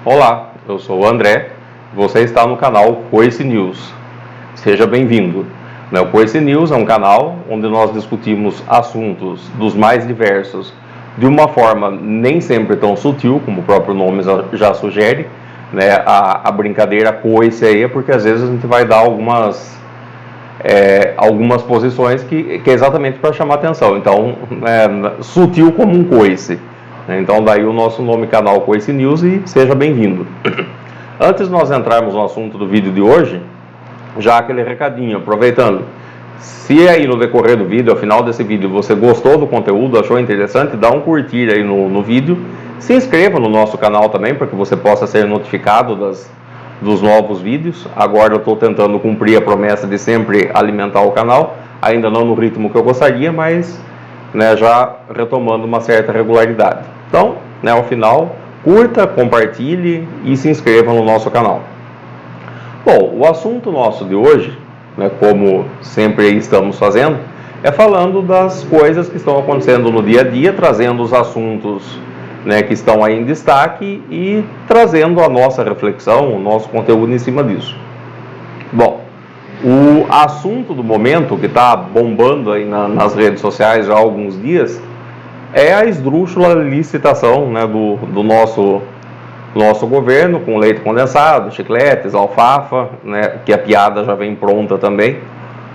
Olá, eu sou o André, você está no canal Coice News. Seja bem-vindo. O Coice News é um canal onde nós discutimos assuntos dos mais diversos de uma forma nem sempre tão sutil, como o próprio nome já sugere. A brincadeira coice aí é porque às vezes a gente vai dar algumas posições que é exatamente para chamar atenção. Então, sutil como um coice. Então, daí o nosso nome canal Coice News e seja bem-vindo. Antes de nós entrarmos no assunto do vídeo de hoje, já aquele recadinho, aproveitando. Se aí no decorrer do vídeo, ao final desse vídeo, você gostou do conteúdo, achou interessante, dá um curtir aí no vídeo. Se inscreva no nosso canal também, para que você possa ser notificado dos novos vídeos. Agora eu estou tentando cumprir a promessa de sempre alimentar o canal, ainda não no ritmo que eu gostaria, mas já retomando uma certa regularidade. Então, ao final, curta, compartilhe e se inscreva no nosso canal. Bom, o assunto nosso de hoje, como sempre estamos fazendo, é falando das coisas que estão acontecendo no dia a dia, trazendo os assuntos que estão aí em destaque e trazendo a nossa reflexão, o nosso conteúdo em cima disso. Bom, o assunto do momento, que está bombando aí nas redes sociais já há alguns dias, é a esdrúxula licitação do nosso governo com leite condensado, chicletes, alfafa, que a piada já vem pronta também,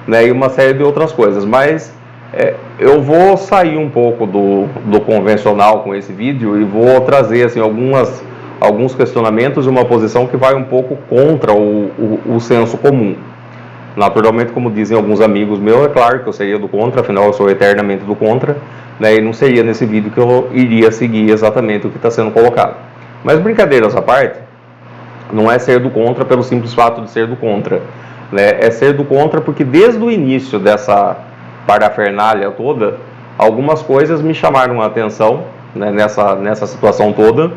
e uma série de outras coisas. Mas eu vou sair um pouco do convencional com esse vídeo e vou trazer assim, alguns questionamentos e uma posição que vai um pouco contra o senso comum. Naturalmente, como dizem alguns amigos meus, é claro que eu seria do contra, afinal eu sou eternamente do contra, e não seria nesse vídeo que eu iria seguir exatamente o que está sendo colocado. Mas brincadeiras à parte, não é ser do contra pelo simples fato de ser do contra, é ser do contra porque desde o início dessa parafernália toda, algumas coisas me chamaram a atenção nessa situação toda.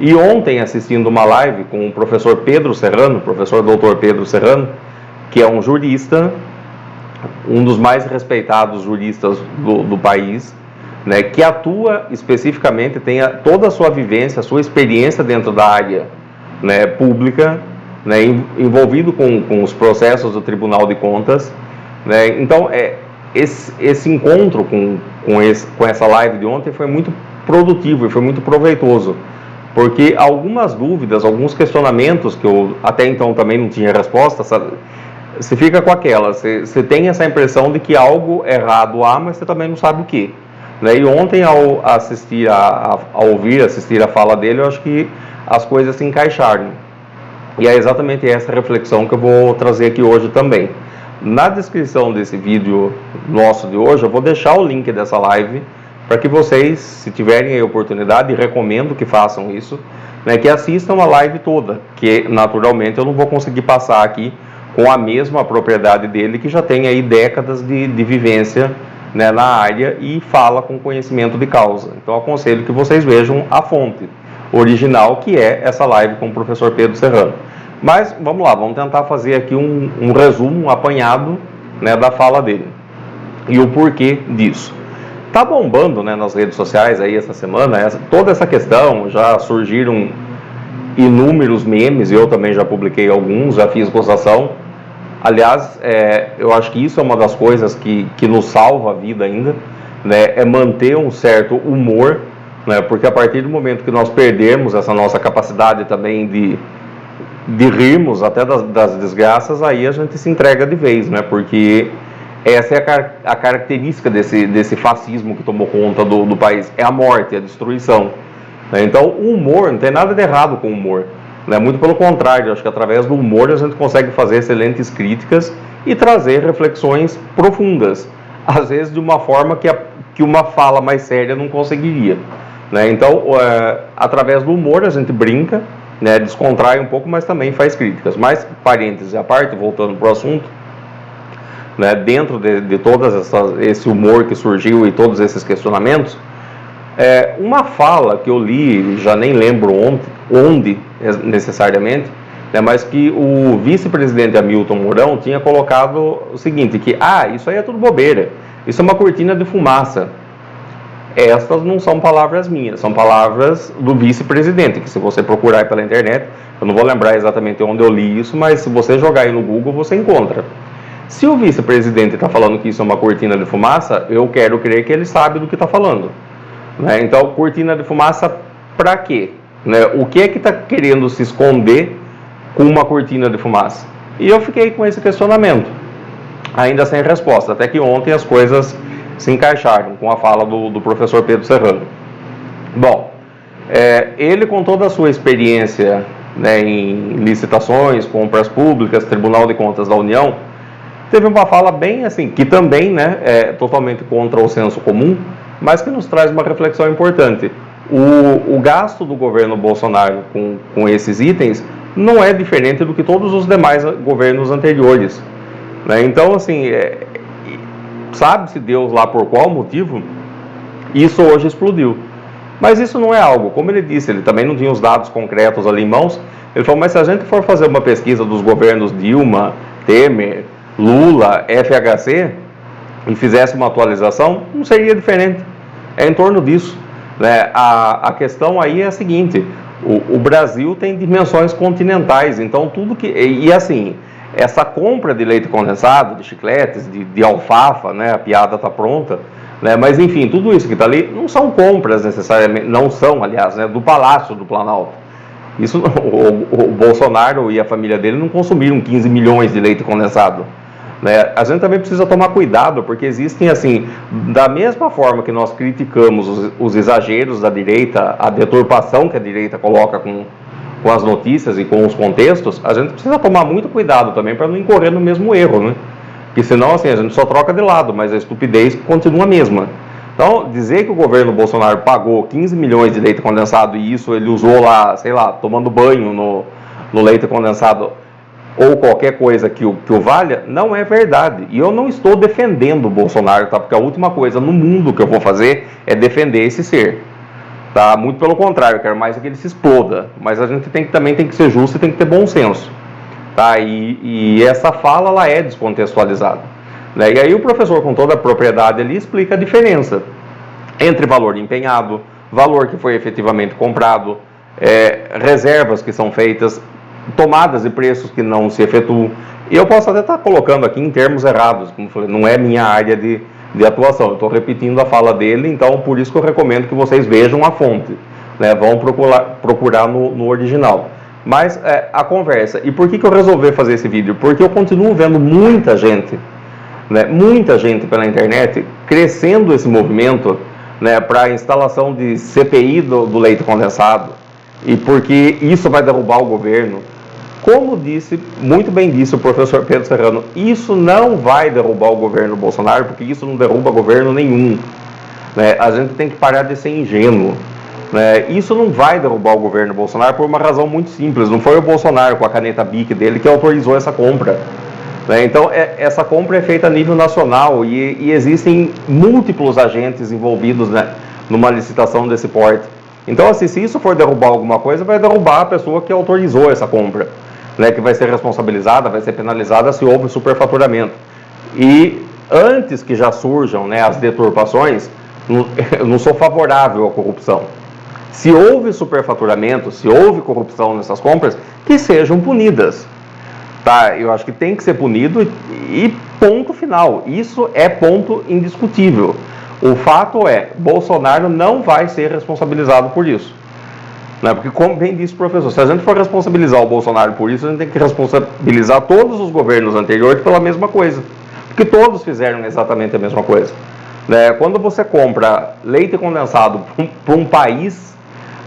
E ontem, assistindo uma live com o professor Pedro Serrano, professor doutor Pedro Serrano, que é um jurista, um dos mais respeitados juristas do país, que atua especificamente, tem toda a sua vivência, a sua experiência dentro da área pública, envolvido com os processos do Tribunal de Contas. Então, esse encontro com essa live de ontem foi muito produtivo e foi muito proveitoso, porque algumas dúvidas, alguns questionamentos que eu até então também não tinha resposta, você fica com aquela, você tem essa impressão de que algo errado há, mas você também não sabe o que. E ontem, ao assistir a fala dele, eu acho que as coisas se encaixaram. E é exatamente essa reflexão que eu vou trazer aqui hoje também. Na descrição desse vídeo nosso de hoje, eu vou deixar o link dessa live para que vocês, se tiverem a oportunidade, e recomendo que façam isso, que assistam a live toda, que naturalmente eu não vou conseguir passar aqui com a mesma propriedade dele, que já tem aí décadas de vivência na área e fala com conhecimento de causa. Então aconselho que vocês vejam a fonte original, que é essa live com o professor Pedro Serrano. Mas vamos lá, vamos tentar fazer aqui um resumo, um apanhado da fala dele e o porquê disso. Tá bombando nas redes sociais aí essa semana toda essa questão, já surgiram inúmeros memes, eu também já publiquei alguns, já fiz gozação. Aliás, eu acho que isso é uma das coisas que nos salva a vida ainda, é manter um certo humor, porque a partir do momento que nós perdermos essa nossa capacidade também de rirmos até das desgraças, aí a gente se entrega de vez, porque essa é a característica desse fascismo que tomou conta do país, é a morte, a destruição. Então o humor, não tem nada de errado com o humor, muito pelo contrário, acho que através do humor a gente consegue fazer excelentes críticas e trazer reflexões profundas, às vezes de uma forma que uma fala mais séria não conseguiria. Então, através do humor a gente brinca, descontrai um pouco, mas também faz críticas. Mas, parênteses à parte, voltando para o assunto, dentro de todo esse humor que surgiu e todos esses questionamentos, uma fala que eu li, já nem lembro onde necessariamente, mas que o vice-presidente Hamilton Mourão tinha colocado o seguinte, que isso aí é tudo bobeira, isso é uma cortina de fumaça. Estas não são palavras minhas, são palavras do vice-presidente, que se você procurar aí pela internet, eu não vou lembrar exatamente onde eu li isso, mas se você jogar aí no Google, você encontra. Se o vice-presidente está falando que isso é uma cortina de fumaça, eu quero crer que ele sabe do que está falando. Né? Então, cortina de fumaça para quê? Né? O que é que está querendo se esconder com uma cortina de fumaça? E eu fiquei com esse questionamento, ainda sem resposta, até que ontem as coisas se encaixaram com a fala do professor Pedro Serrano. Bom, ele com toda a sua experiência, né, em licitações, compras públicas, Tribunal de Contas da União, teve uma fala bem assim, que também, né, é totalmente contra o senso comum, mas que nos traz uma reflexão importante. O gasto do governo Bolsonaro com esses itens não é diferente do que todos os demais governos anteriores. Né? Então, assim, sabe-se Deus lá por qual motivo, isso hoje explodiu. Mas isso não é algo, como ele disse, ele também não tinha os dados concretos ali em mãos. Ele falou, mas se a gente for fazer uma pesquisa dos governos Dilma, Temer, Lula, FHC, e fizesse uma atualização, não seria diferente. É em torno disso. Né? A questão aí é a seguinte, o Brasil tem dimensões continentais, então tudo que... E assim, essa compra de leite condensado, de chicletes, de alfafa, né? A piada está pronta, né? Mas enfim, tudo isso que está ali não são compras necessariamente, não são, aliás, né, do Palácio do Planalto. Isso, o Bolsonaro e a família dele não consumiram 15 milhões de leite condensado. Né? A gente também precisa tomar cuidado, porque existem, assim, da mesma forma que nós criticamos os exageros da direita, a deturpação que a direita coloca com as notícias e com os contextos, a gente precisa tomar muito cuidado também para não incorrer no mesmo erro, né? Porque senão, assim, a gente só troca de lado, mas a estupidez continua a mesma. Então, dizer que o governo Bolsonaro pagou 15 milhões de leite condensado e isso ele usou lá, sei lá, tomando banho no leite condensado ou qualquer coisa que o valha, não é verdade. E eu não estou defendendo o Bolsonaro, tá? Porque a última coisa no mundo que eu vou fazer é defender esse ser. Tá? Muito pelo contrário, eu quero mais que ele se exploda. Mas a gente também tem que ser justo e tem que ter bom senso. Tá? E essa fala ela é descontextualizada. Né? E aí o professor, com toda a propriedade ali, explica a diferença entre valor empenhado, valor que foi efetivamente comprado, reservas que são feitas, tomadas de preços que não se efetuam. E eu posso até estar colocando aqui em termos errados, como eu falei, não é minha área de atuação. Eu estou repetindo a fala dele, então por isso que eu recomendo que vocês vejam a fonte. Né? Vão procurar no original. Mas a conversa, e por que eu resolvi fazer esse vídeo? Porque eu continuo vendo muita gente, né, muita gente pela internet, crescendo esse movimento, né, para a instalação de CPI do leite condensado, e porque isso vai derrubar o governo. Como disse, muito bem disse o professor Pedro Serrano, isso não vai derrubar o governo Bolsonaro, porque isso não derruba governo nenhum. Né? A gente tem que parar de ser ingênuo. Isso não vai derrubar o governo Bolsonaro por uma razão muito simples. Não foi o Bolsonaro com a caneta BIC dele que autorizou essa compra. Então, essa compra é feita a nível nacional e existem múltiplos agentes envolvidos, né, numa licitação desse porte. Então, assim, se isso for derrubar alguma coisa, vai derrubar a pessoa que autorizou essa compra, né, que vai ser responsabilizada, vai ser penalizada se houve superfaturamento. E antes que já surjam, né, as deturpações, eu não sou favorável à corrupção. Se houve superfaturamento, se houve corrupção nessas compras, que sejam punidas. Tá? Eu acho que tem que ser punido e ponto final. Isso é ponto indiscutível. O fato é, Bolsonaro não vai ser responsabilizado por isso. Né? Porque, como bem disse o professor, se a gente for responsabilizar o Bolsonaro por isso, a gente tem que responsabilizar todos os governos anteriores pela mesma coisa. Porque todos fizeram exatamente a mesma coisa. Né? Quando você compra leite condensado para um país,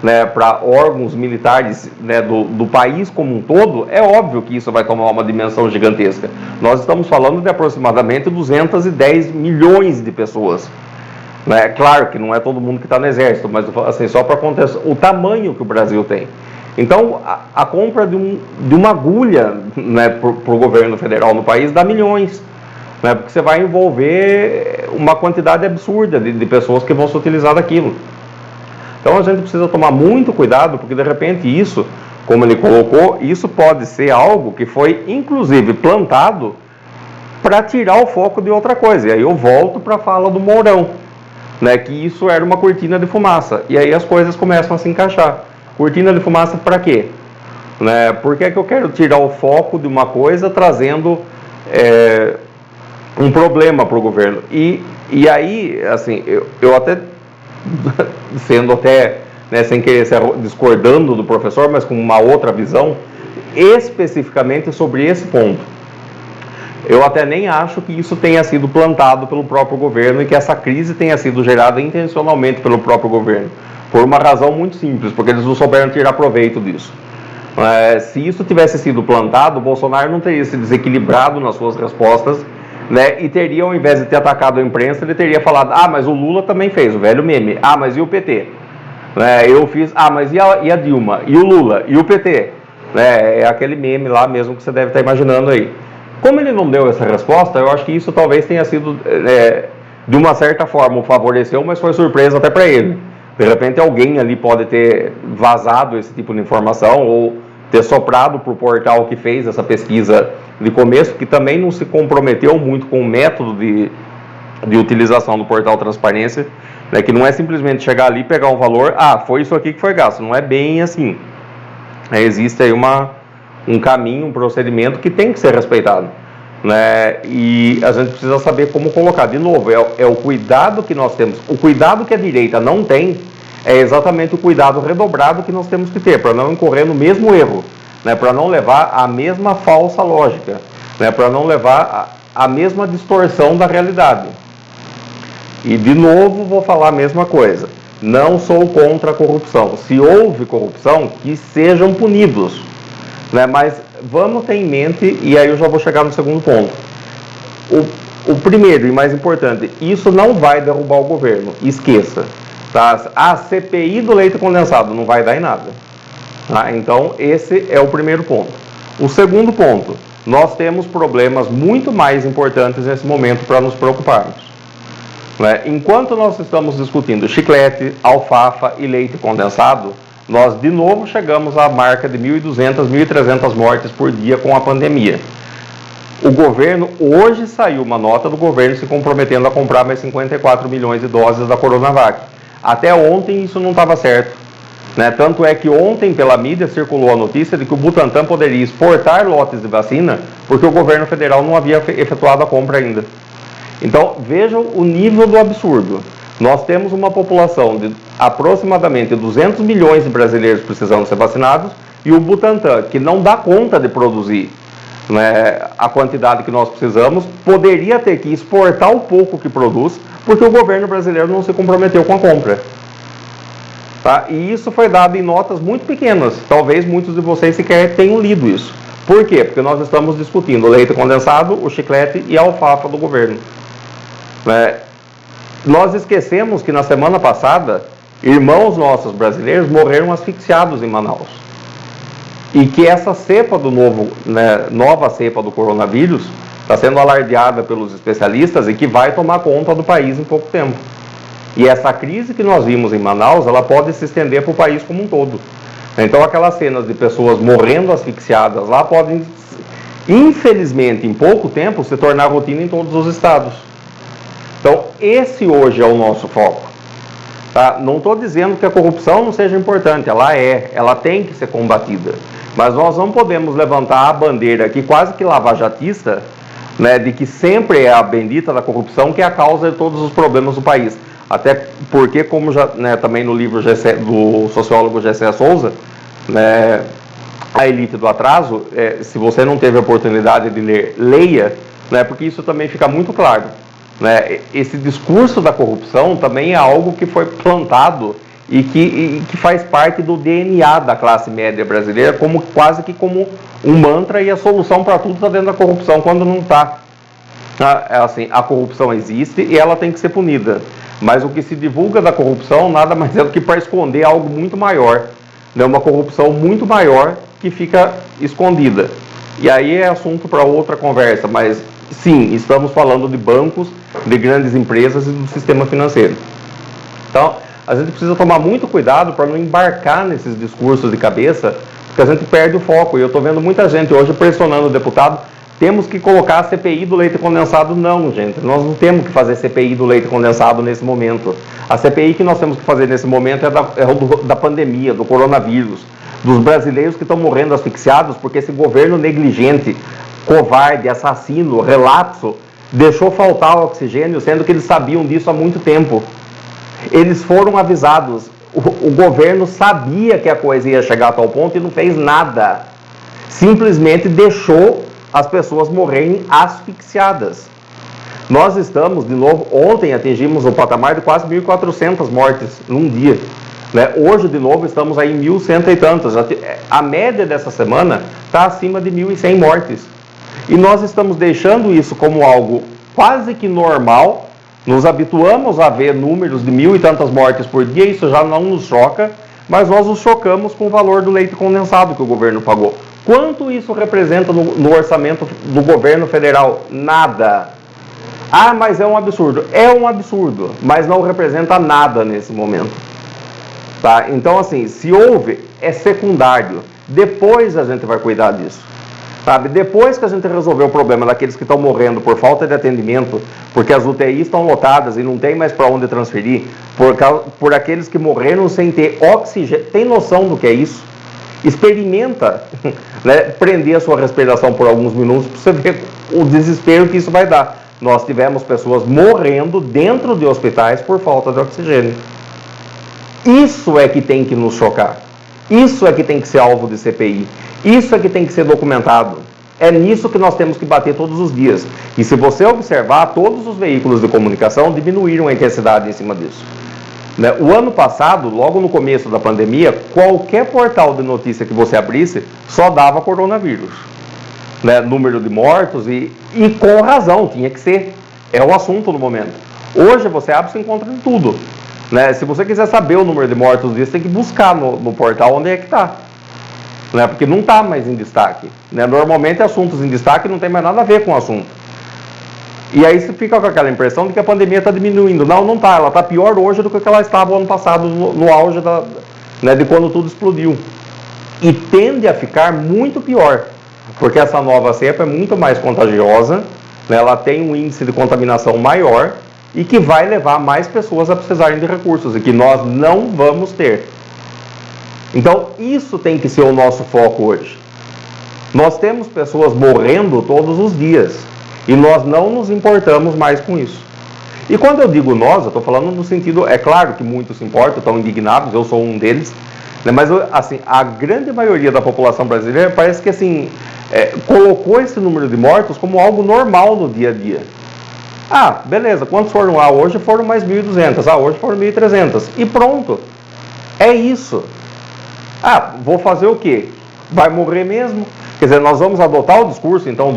né, para órgãos militares, né, do país como um todo, é óbvio que isso vai tomar uma dimensão gigantesca. Nós estamos falando de aproximadamente 210 milhões de pessoas. Né? Claro que não é todo mundo que está no exército, mas assim, só para contexto, o tamanho que o Brasil tem. Então, a compra de uma agulha, né, para o governo federal no país dá milhões. Né, porque você vai envolver uma quantidade absurda de pessoas que vão se utilizar daquilo. Então a gente precisa tomar muito cuidado, porque de repente isso, como ele colocou, isso pode ser algo que foi inclusive plantado para tirar o foco de outra coisa. E aí eu volto para a fala do Mourão. né, que isso era uma cortina de fumaça. E aí as coisas começam a se encaixar. Cortina de fumaça para quê? Né, por que que eu quero tirar o foco de uma coisa trazendo um problema para o governo? E aí, assim, eu até, sendo até, né, sem querer ser discordando do professor, mas com uma outra visão, especificamente sobre esse ponto. Eu até nem acho que isso tenha sido plantado pelo próprio governo e que essa crise tenha sido gerada intencionalmente pelo próprio governo. Por uma razão muito simples, porque eles não souberam tirar proveito disso. Se isso tivesse sido plantado, o Bolsonaro não teria se desequilibrado nas suas respostas, né, e teria, ao invés de ter atacado a imprensa, ele teria falado: ah, mas o Lula também fez, o velho meme. Ah, mas e o PT? Eu fiz, ah, mas e a Dilma? E o Lula? E o PT? É aquele meme lá mesmo que você deve estar imaginando aí. Como ele não deu essa resposta, eu acho que isso talvez tenha sido, de uma certa forma, o favoreceu, mas foi surpresa até para ele. De repente alguém ali pode ter vazado esse tipo de informação ou ter soprado para o portal que fez essa pesquisa de começo, que também não se comprometeu muito com o método de utilização do portal Transparência, né, que não é simplesmente chegar ali e pegar um valor, ah, foi isso aqui que foi gasto, não é bem assim. Existe aí um caminho, um procedimento que tem que ser respeitado, né? E a gente precisa saber como colocar. De novo, é o cuidado que nós temos. O cuidado que a direita não tem é exatamente o cuidado redobrado que nós temos que ter, para não incorrer no mesmo erro, né? Para não levar a mesma falsa lógica, né? Para não levar a mesma distorção da realidade. E, de novo, vou falar a mesma coisa. Não sou contra a corrupção. Se houve corrupção, que sejam punidos, né? Mas vamos ter em mente, e aí eu já vou chegar no segundo ponto. O primeiro e mais importante, isso não vai derrubar o governo, esqueça. Tá? A CPI do leite condensado não vai dar em nada. Tá? Então, esse é o primeiro ponto. O segundo ponto, nós temos problemas muito mais importantes nesse momento para nos preocuparmos. Enquanto nós estamos discutindo chiclete, alfafa e leite condensado, nós de novo chegamos à marca de 1.200, 1.300 mortes por dia com a pandemia. O governo, hoje saiu uma nota do governo se comprometendo a comprar mais 54 milhões de doses da Coronavac. Até ontem isso não estava certo, né? Tanto é que ontem pela mídia circulou a notícia de que o Butantan poderia exportar lotes de vacina porque o governo federal não havia efetuado a compra ainda. Então, vejam o nível do absurdo. Nós temos uma população de aproximadamente 200 milhões de brasileiros precisando ser vacinados e o Butantan, que não dá conta de produzir, né, a quantidade que nós precisamos, poderia ter que exportar o pouco que produz, porque o governo brasileiro não se comprometeu com a compra. Tá? E isso foi dado em notas muito pequenas. Talvez muitos de vocês sequer tenham lido isso. Por quê? Porque nós estamos discutindo o leite condensado, o chiclete e a alfafa do governo. Nós esquecemos que na semana passada, irmãos nossos brasileiros morreram asfixiados em Manaus. E que essa cepa do nova cepa do coronavírus está sendo alardeada pelos especialistas e que vai tomar conta do país em pouco tempo. E essa crise que nós vimos em Manaus, ela pode se estender para o país como um todo. Então aquelas cenas de pessoas morrendo asfixiadas lá podem, infelizmente, em pouco tempo, se tornar rotina em todos os estados. Então, esse hoje é o nosso foco. Tá? Não estou dizendo que a corrupção não seja importante, ela tem que ser combatida. Mas nós não podemos levantar a bandeira aqui, quase que lavajatista, né, de que sempre é a bendita da corrupção que é a causa de todos os problemas do país. Até porque, como já, né, também no livro do sociólogo Gessé Souza, né, A Elite do Atraso, se você não teve a oportunidade de ler, leia, né, porque isso também fica muito claro. Né? Esse discurso da corrupção também é algo que foi plantado e que faz parte do DNA da classe média brasileira, quase que como um mantra, e a solução para tudo está dentro da corrupção, quando não está. Assim, a corrupção existe e ela tem que ser punida, mas o que se divulga da corrupção nada mais é do que para esconder algo muito maior, né? Uma corrupção muito maior que fica escondida. E aí é assunto para outra conversa, mas sim, estamos falando de bancos, de grandes empresas e do sistema financeiro. Então, a gente precisa tomar muito cuidado para não embarcar nesses discursos de cabeça, porque a gente perde o foco. E eu estou vendo muita gente hoje pressionando o deputado, temos que colocar a CPI do leite condensado. Não, gente, nós não temos que fazer CPI do leite condensado nesse momento. A CPI que nós temos que fazer nesse momento é da pandemia, do coronavírus, dos brasileiros que estão morrendo asfixiados porque esse governo negligente, covarde, assassino, relapso, deixou faltar o oxigênio, sendo que eles sabiam disso há muito tempo. Eles foram avisados, o governo sabia que a coisa ia chegar a tal ponto e não fez nada. Simplesmente deixou as pessoas morrerem asfixiadas. Nós estamos, de novo, ontem atingimos o patamar de quase 1.400 mortes num dia. Né? Hoje, de novo, estamos aí em 1.100 e tantas. A média dessa semana está acima de 1.100 mortes. E nós estamos deixando isso como algo quase que normal, nos habituamos a ver números de 1.000 e tantas mortes por dia, isso já não nos choca, mas nós nos chocamos com o valor do leite condensado que o governo pagou. Quanto isso representa no orçamento do governo federal? Nada. Ah, mas é um absurdo. É um absurdo, mas não representa nada nesse momento. Tá? Então, assim, se houve, é secundário. Depois a gente vai cuidar disso. Sabe? Depois que a gente resolver o problema daqueles que estão morrendo por falta de atendimento, porque as UTIs estão lotadas e não tem mais para onde transferir, por aqueles que morreram sem ter oxigênio, tem noção do que é isso? Experimenta, né, prender a sua respiração por alguns minutos para você ver o desespero que isso vai dar. Nós tivemos pessoas morrendo dentro de hospitais por falta de oxigênio. Isso é que tem que nos chocar. Isso é que tem que ser alvo de CPI. Isso é que tem que ser documentado. É nisso que nós temos que bater todos os dias. E se você observar, todos os veículos de comunicação diminuíram a intensidade em cima disso. O ano passado, logo no começo da pandemia, qualquer portal de notícia que você abrisse só dava coronavírus. Número de mortos e com razão, tinha que ser. É o assunto no momento. Hoje você abre e se encontra de tudo. Se você quiser saber o número de mortos disso, tem que buscar no portal onde é que está. Porque não está mais em destaque. Normalmente assuntos em destaque não tem mais nada a ver com o assunto. E aí você fica com aquela impressão de que a pandemia está diminuindo. Não, não está. Ela está pior hoje do que ela estava o ano passado, no auge de quando tudo explodiu. E tende a ficar muito pior, porque essa nova cepa é muito mais contagiosa, ela tem um índice de contaminação maior e que vai levar mais pessoas a precisarem de recursos e que nós não vamos ter. Então, isso tem que ser o nosso foco hoje. Nós temos pessoas morrendo todos os dias e nós não nos importamos mais com isso. E quando eu digo nós, eu estou falando no sentido, é claro que muitos se importam, estão indignados, eu sou um deles, mas assim, a grande maioria da população brasileira parece que assim, colocou esse número de mortos como algo normal no dia a dia. Ah, beleza, quantos foram? Ah, hoje foram mais 1.200, ah, hoje foram 1.300, e pronto. É isso. Ah, vou fazer o quê? Vai morrer mesmo? Quer dizer, nós vamos adotar o discurso, então,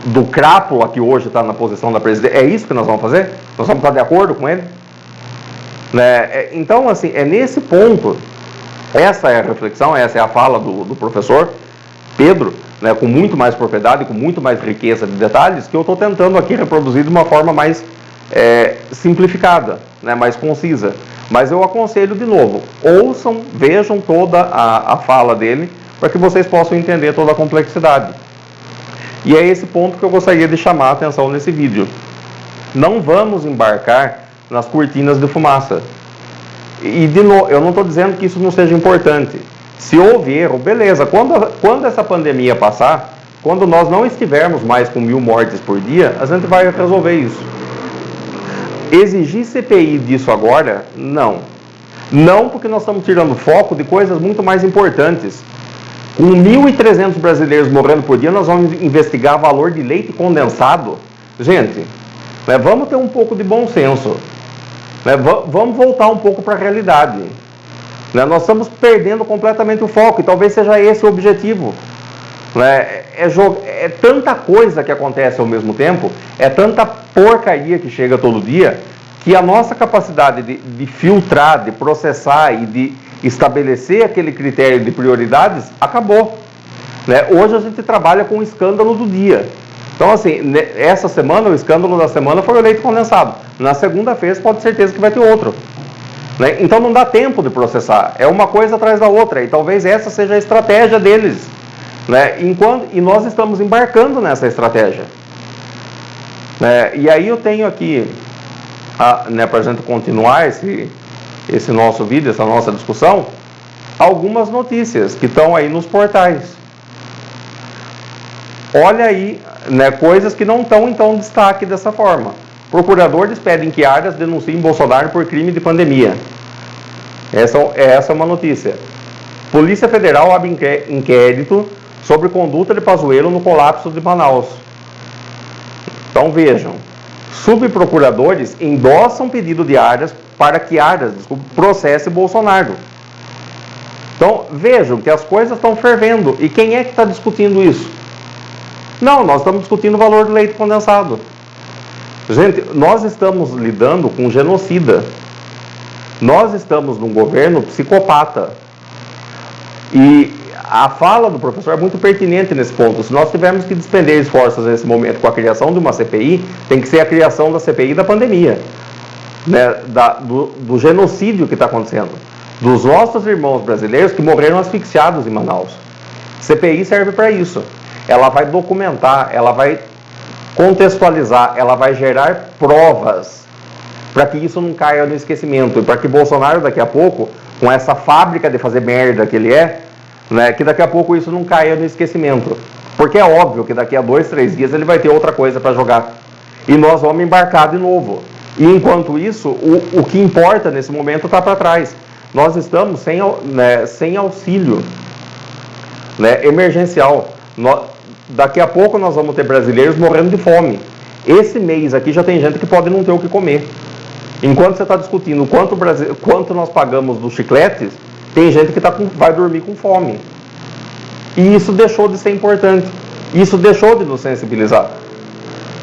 do crápula que hoje está na posição da presidência. É isso que nós vamos fazer? Nós vamos estar de acordo com ele? Então, assim, é nesse ponto, essa é a reflexão, essa é a fala do professor Pedro, com muito mais propriedade, com muito mais riqueza de detalhes, que eu estou tentando aqui reproduzir de uma forma mais simplificada, mais concisa. Mas eu aconselho de novo, ouçam, vejam toda a fala dele, para que vocês possam entender toda a complexidade. E é esse ponto que eu gostaria de chamar a atenção nesse vídeo. Não vamos embarcar nas cortinas de fumaça. E de novo, eu não estou dizendo que isso não seja importante. Se houve erro, beleza. Quando essa pandemia passar, quando nós não estivermos mais com 1.000 mortes por dia, a gente vai resolver isso. Exigir CPI disso agora? Não. Não, porque nós estamos tirando foco de coisas muito mais importantes. Com 1.300 brasileiros morrendo por dia, nós vamos investigar valor de leite condensado? Gente, vamos ter um pouco de bom senso. Vamos voltar um pouco para a realidade. Nós estamos perdendo completamente o foco e talvez seja esse o objetivo. É tanta coisa que acontece ao mesmo tempo, é tanta porcaria que chega todo dia, que a nossa capacidade de filtrar, de processar e de estabelecer aquele critério de prioridades acabou. Hoje a gente trabalha com o escândalo do dia. Então, assim, essa semana, o escândalo da semana foi o leite condensado. Na segunda-feira, pode ter certeza que vai ter outro. Então não dá tempo de processar. É uma coisa atrás da outra. E talvez essa seja a estratégia deles. né? E nós estamos embarcando nessa estratégia. E aí eu tenho aqui, né, para a gente continuar esse nosso vídeo, essa nossa discussão, algumas notícias que estão aí nos portais. Olha aí, né, coisas que não estão então em destaque dessa forma. Procuradores pedem que Aras denunciem Bolsonaro por crime de pandemia. Essa é uma notícia. Polícia Federal abre inquérito sobre conduta de Pazuello no colapso de Manaus. Então vejam, subprocuradores endossam pedido de Aras para que Aras processe Bolsonaro. Então vejam que as coisas estão fervendo. E quem é que está discutindo isso? Não, nós estamos discutindo o valor do leite condensado. Gente, nós estamos lidando com um genocida. Nós estamos num governo psicopata. E a fala do professor é muito pertinente nesse ponto. Se nós tivermos que despender esforços nesse momento com a criação de uma CPI, tem que ser a criação da CPI da pandemia, né, do genocídio que está acontecendo, dos nossos irmãos brasileiros que morreram asfixiados em Manaus. CPI serve para isso. Ela vai documentar, ela vai contextualizar, ela vai gerar provas para que isso não caia no esquecimento e para que Bolsonaro daqui a pouco, com essa fábrica de fazer merda que ele é, né, que daqui a pouco isso não caia no esquecimento. Porque é óbvio que daqui a 2, 3 dias ele vai ter outra coisa para jogar. E nós vamos embarcar de novo. E enquanto isso, o que importa nesse momento está para trás. Nós estamos sem auxílio, né, emergencial. Daqui a pouco nós vamos ter brasileiros morrendo de fome. Esse mês aqui já tem gente que pode não ter o que comer. Enquanto você está discutindo quanto nós pagamos dos chicletes, tem gente que vai dormir com fome. E isso deixou de ser importante. Isso deixou de nos sensibilizar.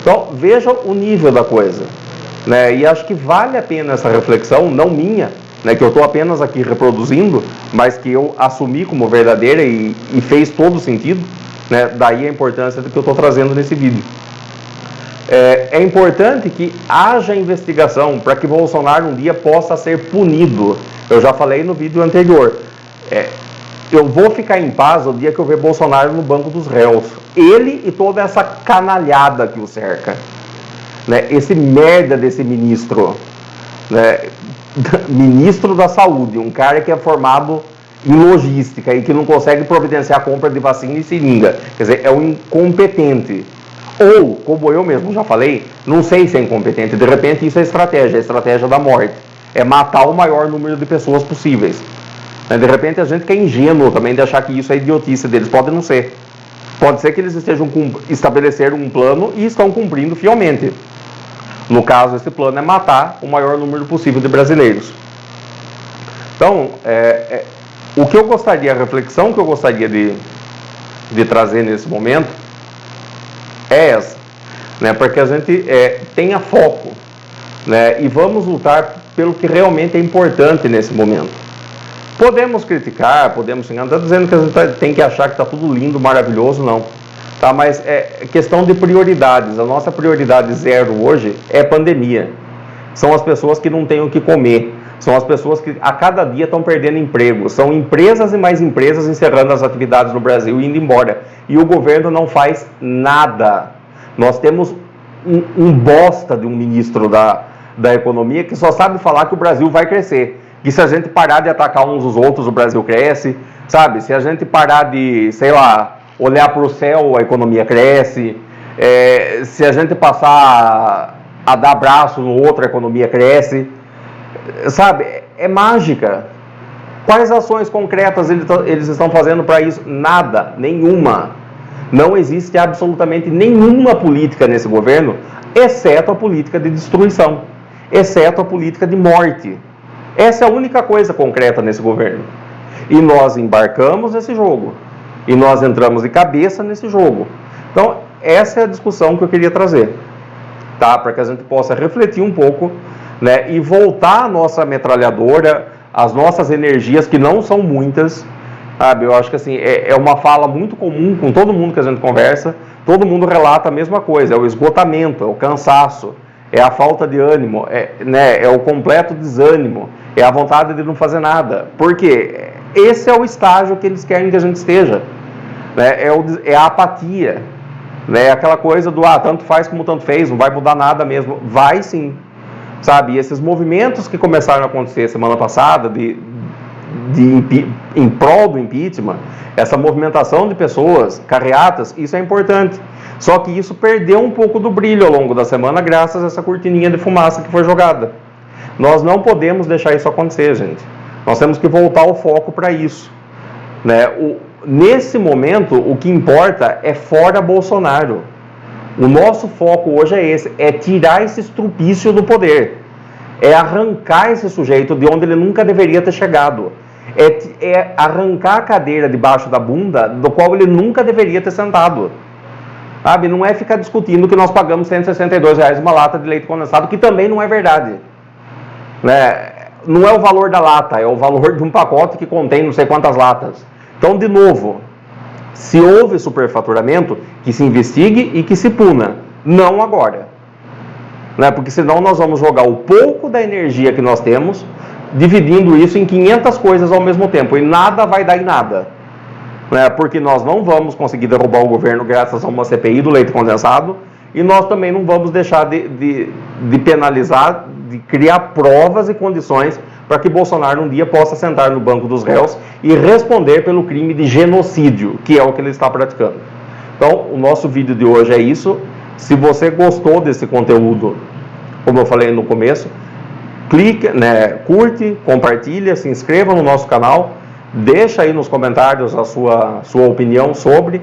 Então, veja o nível da coisa, né? E acho que vale a pena essa reflexão, não minha, né, que eu estou apenas aqui reproduzindo, mas que eu assumi como verdadeira e fez todo sentido, né? Daí a importância do que eu estou trazendo nesse vídeo. É importante que haja investigação para que Bolsonaro um dia possa ser punido. Eu já falei no vídeo anterior. Eu vou ficar em paz o dia que eu ver Bolsonaro no banco dos réus. Ele e toda essa canalhada que o cerca. Né? Esse merda desse ministro. Né? Ministro da Saúde. Um cara que é formado em logística e que não consegue providenciar a compra de vacina e seringa. Quer dizer, é um incompetente. Ou, como eu mesmo já falei, não sei se é incompetente. De repente isso é estratégia, a estratégia da morte. É matar o maior número de pessoas possíveis. De repente a gente que é ingênuo também de achar que isso é idiotice deles. Pode não ser. Pode ser que eles estabeleceram um plano e estão cumprindo fielmente. No caso, esse plano é matar o maior número possível de brasileiros. Então, o que eu gostaria, a reflexão que eu gostaria de trazer nesse momento é essa, né, para que a gente tenha foco, né, e vamos lutar pelo que realmente é importante nesse momento. Podemos criticar, podemos xingar, não estou dizendo que a gente tem que achar que está tudo lindo, maravilhoso, não. Tá? Mas é questão de prioridades. A nossa prioridade zero hoje é pandemia. São as pessoas que não têm o que comer. São as pessoas que a cada dia estão perdendo emprego. São empresas e mais empresas encerrando as atividades no Brasil e indo embora. E o governo não faz nada. Nós temos um bosta de um ministro da economia que só sabe falar que o Brasil vai crescer. Que se a gente parar de atacar uns os outros, o Brasil cresce. Sabe? Se a gente parar de, sei lá, olhar para o céu, a economia cresce. Se a gente passar a dar abraço no outro, a economia cresce. Sabe, é mágica. Quais ações concretas eles estão fazendo para isso? Nada, nenhuma. Não existe absolutamente nenhuma política nesse governo, exceto a política de destruição, exceto a política de morte. Essa é a única coisa concreta nesse governo. E nós embarcamos nesse jogo. E nós entramos de cabeça nesse jogo. Então, essa é a discussão que eu queria trazer. Tá? Para que a gente possa refletir um pouco, né, e voltar a nossa metralhadora, as nossas energias, que não são muitas, sabe? Eu acho que assim, é uma fala muito comum com todo mundo que a gente conversa, todo mundo relata a mesma coisa, é o esgotamento, é o cansaço, é a falta de ânimo, né, é o completo desânimo, é a vontade de não fazer nada. Por quê? Esse é o estágio que eles querem que a gente esteja. né? É a apatia, né? Aquela coisa do, tanto faz como tanto fez, não vai mudar nada mesmo. Vai sim, sabe? E esses movimentos que começaram a acontecer semana passada, em prol do impeachment, essa movimentação de pessoas, carreatas, isso é importante. Só que isso perdeu um pouco do brilho ao longo da semana, graças a essa cortininha de fumaça que foi jogada. Nós não podemos deixar isso acontecer, gente. Nós temos que voltar o foco para isso, né? Nesse momento, o que importa é fora Bolsonaro. O nosso foco hoje é esse, é tirar esse estrupício do poder, é arrancar esse sujeito de onde ele nunca deveria ter chegado, é arrancar a cadeira debaixo da bunda do qual ele nunca deveria ter sentado, sabe? Não é ficar discutindo que nós pagamos R$162 uma lata de leite condensado, que também não é verdade, né? Não é o valor da lata, é o valor de um pacote que contém não sei quantas latas. Então, de novo, se houve superfaturamento, que se investigue e que se puna, não agora, né? Porque senão nós vamos jogar o pouco da energia que nós temos, dividindo isso em 500 coisas ao mesmo tempo, e nada vai dar em nada, né? Porque nós não vamos conseguir derrubar o governo graças a uma CPI do leite condensado, e nós também não vamos deixar de penalizar, de criar provas e condições para que Bolsonaro um dia possa sentar no banco dos réus e responder pelo crime de genocídio, que é o que ele está praticando. Então, o nosso vídeo de hoje é isso. Se você gostou desse conteúdo, como eu falei no começo, clique, né, curte, compartilha, se inscreva no nosso canal, deixa aí nos comentários a sua opinião sobre.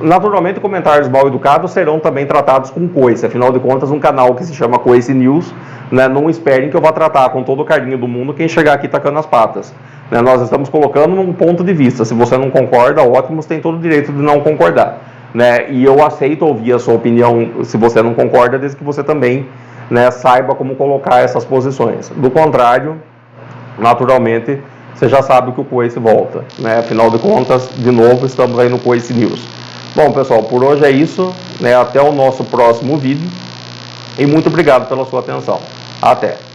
Naturalmente, comentários mal educados serão também tratados com coice. Afinal de contas, um canal que se chama Coice News, né, não esperem que eu vá tratar com todo o carinho do mundo quem chegar aqui tacando as patas, né? Nós estamos colocando um ponto de vista. Se você não concorda, ótimo, você tem todo o direito de não concordar, né? E eu aceito ouvir a sua opinião se você não concorda, desde que você também, né, saiba como colocar essas posições. Do contrário, naturalmente, você já sabe que o Coice volta, né? Afinal de contas, de novo, estamos aí no Coice News. Bom, pessoal, por hoje é isso, né? Até o nosso próximo vídeo e muito obrigado pela sua atenção. Até!